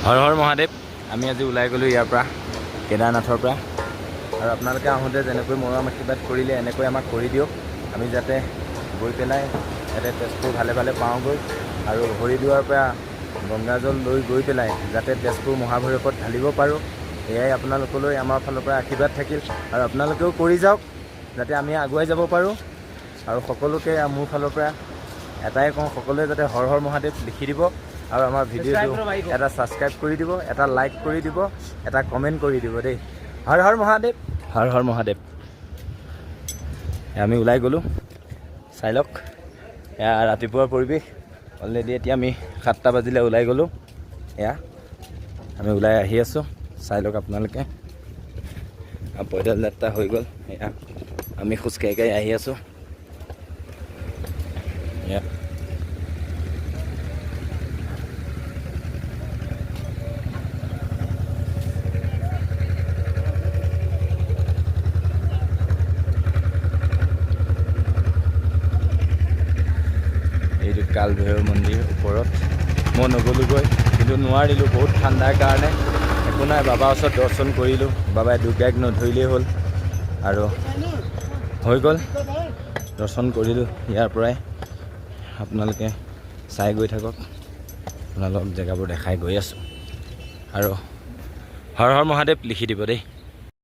হৰ হৰ মহাদেৱ। আমি আজি ওলাই গ'লোঁ ইয়াৰ পৰা কেদাৰনাথৰ পৰা, আৰু আপোনালোকে আহোঁতে যেনেকৈ মৰম আশীৰ্বাদ কৰিলে এনেকৈ আমাক কৰি দিয়ক। আমি যাতে গৈ পেলাই ইয়াতে তেজপুৰ ভালে ভালে পাওঁগৈ, আৰু হৰিদ্বাৰৰ পৰা গংগাজল লৈ গৈ পেলাই যাতে তেজপুৰ মহাভৈৰৱত ঢালিব পাৰোঁ। এয়াই আপোনালোকলৈ আমাৰ ফালৰ পৰা আশীৰ্বাদ থাকিল, আৰু আপোনালোকেও কৰি যাওক যাতে আমি আগুৱাই যাব পাৰোঁ। আৰু সকলোকে মোৰ ফালৰ পৰা এটাই কওঁ, সকলোৱে যাতে হৰ হৰ মহাদেৱ লিখি দিব, আৰু আমাৰ ভিডিঅ'টো এটা ছাবস্ক্ৰাইব কৰি দিব, এটা লাইক কৰি দিব, এটা কমেণ্ট কৰি দিব দেই। হৰ হৰ মহাদেৱ, হৰ হৰ মহাদেৱ। আমি ওলাই গ'লোঁ, চাই লওক এয়া ৰাতিপুৱাৰ পৰিৱেশ। অলৰেডি এতিয়া আমি 7টা বাজিলে ওলাই গ'লোঁ। এয়া আমি ওলাই আহি আছোঁ, চাই লওক আপোনালোকে। পৈদল যাত্ৰা হৈ গ'ল। এয়া আমি খোজকাঢ়ি কাঢ়ি আহি আছোঁ। এয়া এইটো কালভৈৰৱ মন্দিৰ ওপৰত। মই নগ'লোগৈ, কিন্তু নোৱাৰিলোঁ, বহুত ঠাণ্ডাৰ কাৰণে। একো নাই, বাবাৰ ওচৰত দৰ্শন কৰিলোঁ। বাবাই দুৰ্গাক নধৰিলেই হ'ল, আৰু হৈ গ'ল। দৰ্শন কৰিলোঁ ইয়াৰ পৰাই। আপোনালোকে চাই গৈ থাকক, আপোনালোকক জেগাবোৰ দেখাই গৈ আছোঁ। আৰু হৰ হৰ মহাদেৱ লিখি দিব দেই।